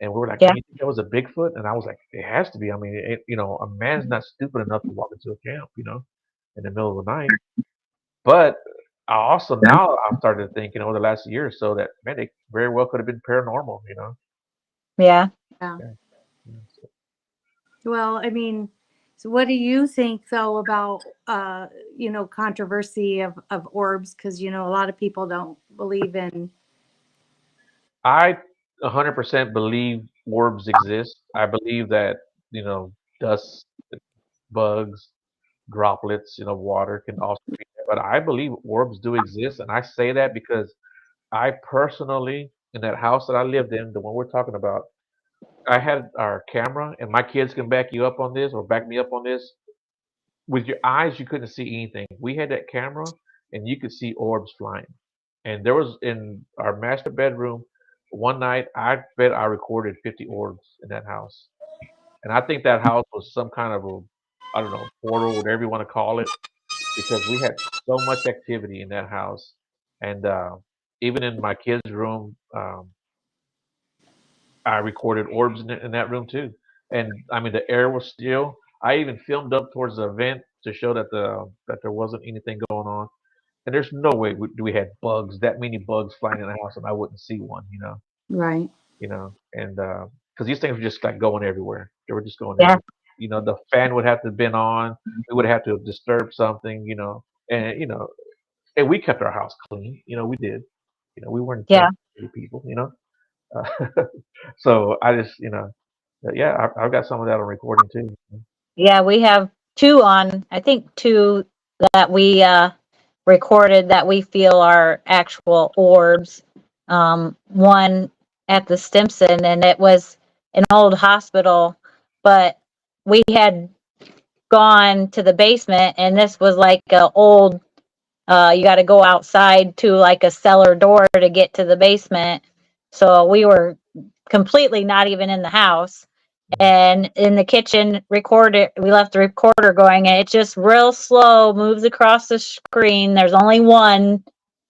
And we were like, Yeah. man, you think that was a Bigfoot? And I was like, it has to be. I mean, a man's not stupid enough to walk into a camp, in the middle of the night. But I also now I've started thinking over the last year or so that man, it very well could have been paranormal. Yeah. Yeah. Yeah, yeah, so Well, I mean, so what do you think though about controversy of orbs? Because a lot of people don't believe in. I 100% believe orbs exist. I believe that dust, bugs, droplets, water can also be there. But I believe orbs do exist, and I say that because I personally, in that house that I lived in, the one we're talking about, I had our camera, and my kids can back you up on this or back me up on this. With your eyes, you couldn't see anything. We had that camera, and you could see orbs flying. And there was in our master bedroom one night. I bet I recorded 50 orbs in that house, and I think that house was some kind of a, I don't know, portal, whatever you want to call it, because we had so much activity in that house. And even in my kids' room, I recorded orbs in that room too. And I mean, the air was still. I even filmed up towards the vent to show that there wasn't anything going on. And there's no way we had bugs, that many bugs flying in the house, and I wouldn't see one. Right. And because these things were just like going everywhere. They were just going Yeah. everywhere. The fan would have to have been on. We would have to have disturbed something. And and we kept our house clean. We did. We weren't Yeah. people. Uh, so I just, yeah, I've got some of that on recording too. Yeah. We have two on, I think two that we recorded that we feel are actual orbs. One at the Stimson, and it was an old hospital, but we had gone to the basement, and this was like a old. You got to go outside to like a cellar door to get to the basement. So we were completely not even in the house. Mhm. And in the kitchen, we left the recorder going, and it just real slow moves across the screen. There's only one,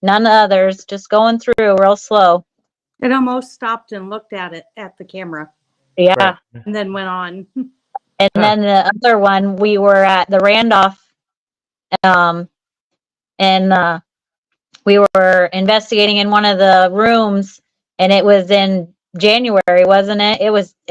none others, just going through real slow. It almost stopped and looked at the camera, Right. Yeah. and then went on. And Huh. then the other one, we were at the Randolph, um, and we were investigating in one of the rooms, and it was in January, wasn't it? It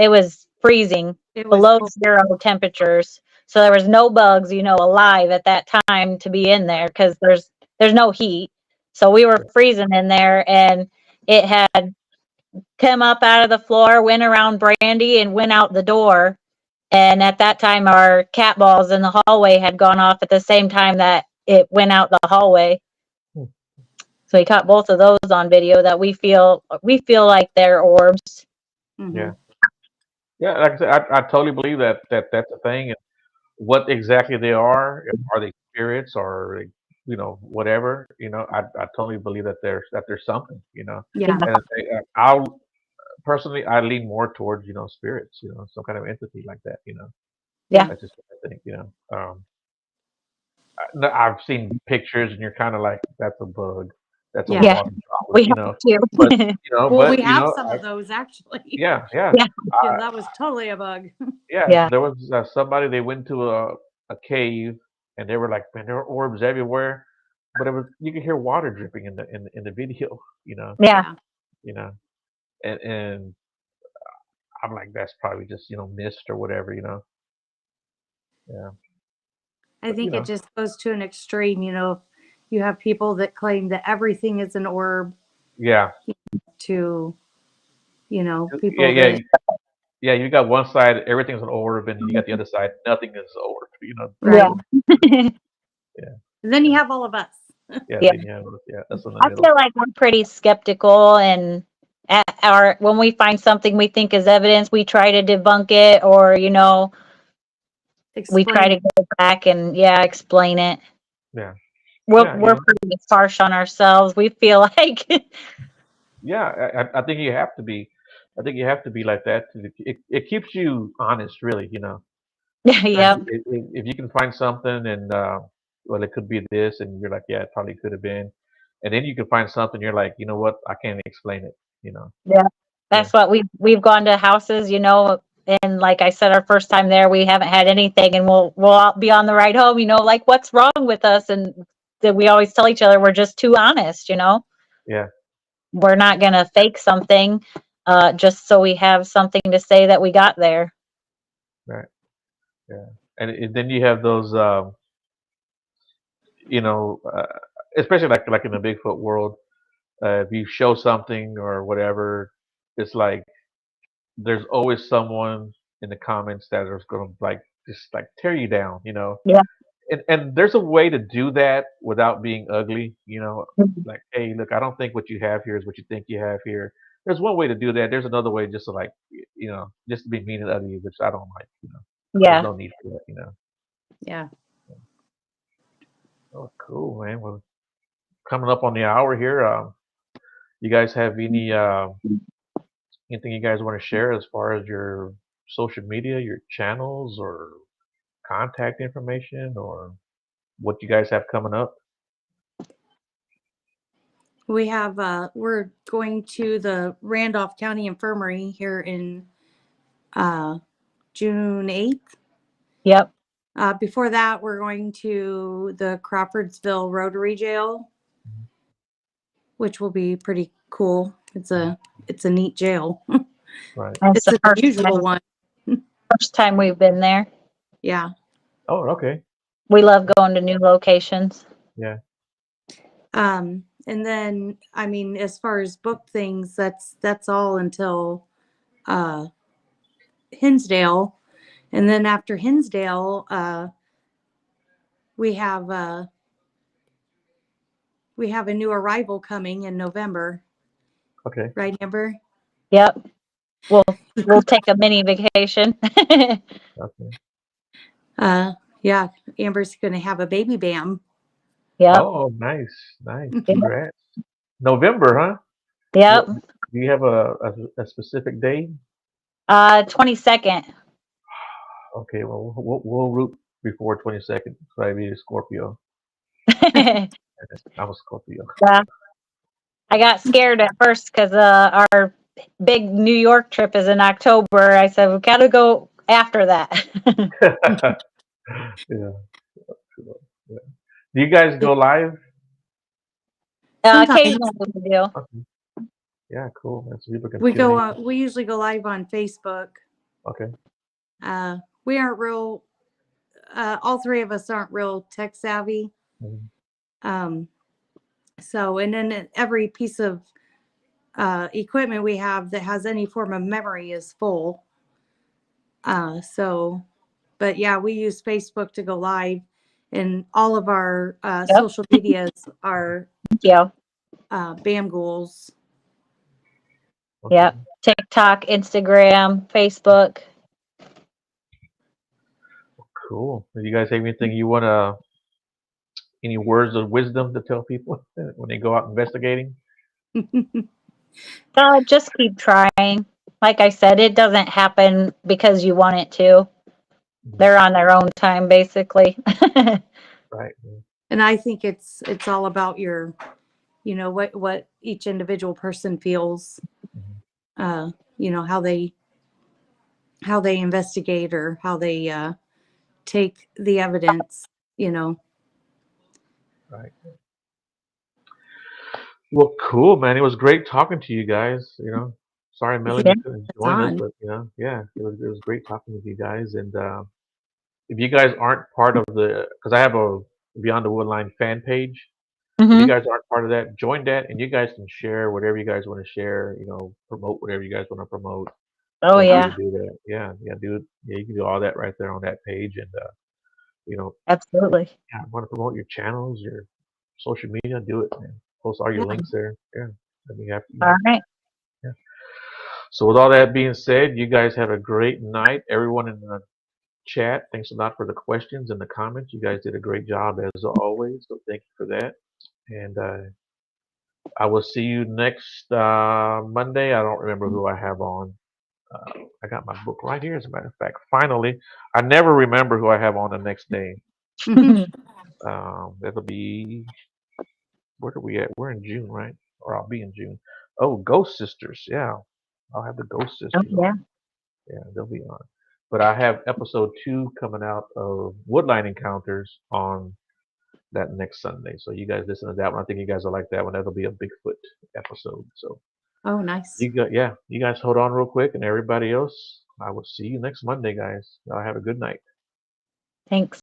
was freezing, It was below cold. zero temperatures. So there was no bugs, alive at that time to be in there because there's no heat. So we were freezing in there, and it had come up out of the floor, went around Brandy, and went out the door. And at that time, our cat balls in the hallway had gone off at the same time that it went out the hallway. Hmm. So we caught both of those on video that we feel like they're orbs. Hmm. Yeah. Yeah. Like I said, I totally believe that that's a thing. And what exactly they are they spirits or whatever? I totally believe that there's something. Yeah. And I'll personally I lean more towards spirits. Some kind of entity like that. Yeah. Yeah. That's just what I think. No, I've seen pictures, and you're kind of like, that's a bug, that's a Yeah. Yeah. water droplet, We have But to. Well, we have some of those actually. yeah, yeah, Yeah. Yeah, uh, that was totally a bug. yeah. Yeah. There was somebody. They went to a cave, and they were like, man, there were orbs everywhere, but it was you could hear water dripping in the video, Yeah. Yeah. you know, and I'm like, that's probably just mist or whatever, yeah, I but think it just goes to an extreme. You have people that claim that everything is an orb yeah, to, yeah, people yeah, that, yeah. You got one side, everything's an orb, and you got the other side, nothing is an orb, Yeah. right. boom, yeah, And then yeah, you have all of us. yeah. Yeah. Then you have that's in the I middle, feel like we're pretty skeptical, and when we find something we think is evidence, we try to debunk it, or we try Explain to it. go back and explain it. yeah, We're yeah, we're pretty harsh on ourselves. We feel like yeah. I think you have to be. I think you have to be like that. It keeps you honest, really. yeah, If you can find something and well, it could be this, and you're like, yeah, it probably could have been, and then you can find something, you're like, you know what, I can't explain it. yeah. Yeah, That's what we've gone to houses, and like I said, our first time there, we haven't had anything, and we'll all be on the ride home, like what's wrong with us, and that we always tell each other we're just too honest. yeah, We're not gonna fake something, just so we have something to say that we got there. right, yeah, and then you have those, you know, uh, especially like in the Bigfoot world, if you show something or whatever, it's like there's always someone in the comments that is going to like just like tear you down. Yeah. And there's a way to do that without being ugly. Like, hey, look, I don't think what you have here is what you think you have here. There's one way to do that. There's another way just to like, just to be mean and ugly, which I don't like. There's Yeah. no need for that. Yeah. Oh, cool, man. Well, coming up on the hour here. You guys have anything you guys want to share as far as your social media, your channels, or contact information, or what you guys have coming up? We're going to the Randolph County Infirmary here in uh, June 8th. Yep. Before that, we're going to the Crawfordsville Rotary Jail, which will be pretty cool. It's a neat jail. Right. That's It's the an unusual one. first time we've been there. Yeah. Oh, okay. We love going to new locations. Yeah. And then, I mean, as far as book things, that's all until uh, Hinsdale, and then after Hinsdale, we have uh, we have a new arrival coming in November, Okay. right, Amber? Yep. We'll take a mini vacation. Okay. Yeah, Amber's going to have a baby bam. Yep. Oh, nice. Nice. Congrats. November, huh? Yep. What do you have a specific date? 22nd. Okay. Well, we'll root before 22nd. So I be a Scorpio. Yeah. I'm a Scorpio. I got scared at first because our big New York trip is in October. I said, we got to go after that. Yeah. Cool. Yeah. Do you guys go live? Sometimes Occasionally we do. Okay. Yeah, cool. That's people can we tune go. in. We usually go live on Facebook. Okay. We aren't real. All three of us aren't real tech savvy. Mhm. Um, so, and then every piece of equipment we have that has any form of memory is full. But yeah, we use Facebook to go live, and all of our Yep. social medias are Yeah. BAM Ghouls. Okay. Yep. TikTok, Instagram, Facebook. Cool. Do you guys have anything you wanna any words of wisdom to tell people when they go out investigating? Just keep trying. Like I said, it doesn't happen because you want it to. Mhm. They're on their own time, basically. Right. And I think it's all about your, what each individual person feels, Mhm. how they investigate or how they take the evidence, Right. Well, cool, man. It was great talking to you guys. Sorry, Melanie, Yeah. you couldn't it's join us, on. but yeah, it was great talking with you guys. And if you guys aren't part of because I have a Beyond the Woodline fan page. If you Hmm. guys aren't part of that, join that, and you guys can share whatever you guys want to share. Promote whatever you guys want to promote. Oh Feel free to yeah, do that. Yeah, yeah, do it. Yeah, you can do all that right there on that page, and you know, absolutely. yeah, want to promote your channels, your social media, do it, man. Post all your Yeah. links there. Yeah, let me have All right. Yeah. So with all that being said, you guys have a great night. Everyone in the chat, thanks a lot for the questions and the comments. You guys did a great job as always. So thank you for that. And I will see you next Monday. I don't remember who I have on. I got my book right here, as a matter of fact. Finally, I never remember who I have on the next day. That'll be, where are we at? We're in June, right? Or I'll be in June. Oh, Ghost Sisters. Yeah, I'll have the Ghost Oh Sisters yeah. on. Yeah, they'll be on. But I have episode 2 coming out of Woodline Encounters on that next Sunday. So you guys listen to that one. I think you guys will like that one. That'll be a Bigfoot episode. So Oh, nice. you guys hold on real quick, and everybody else, I will see you next Monday, guys. Y'all have a good night. Thanks.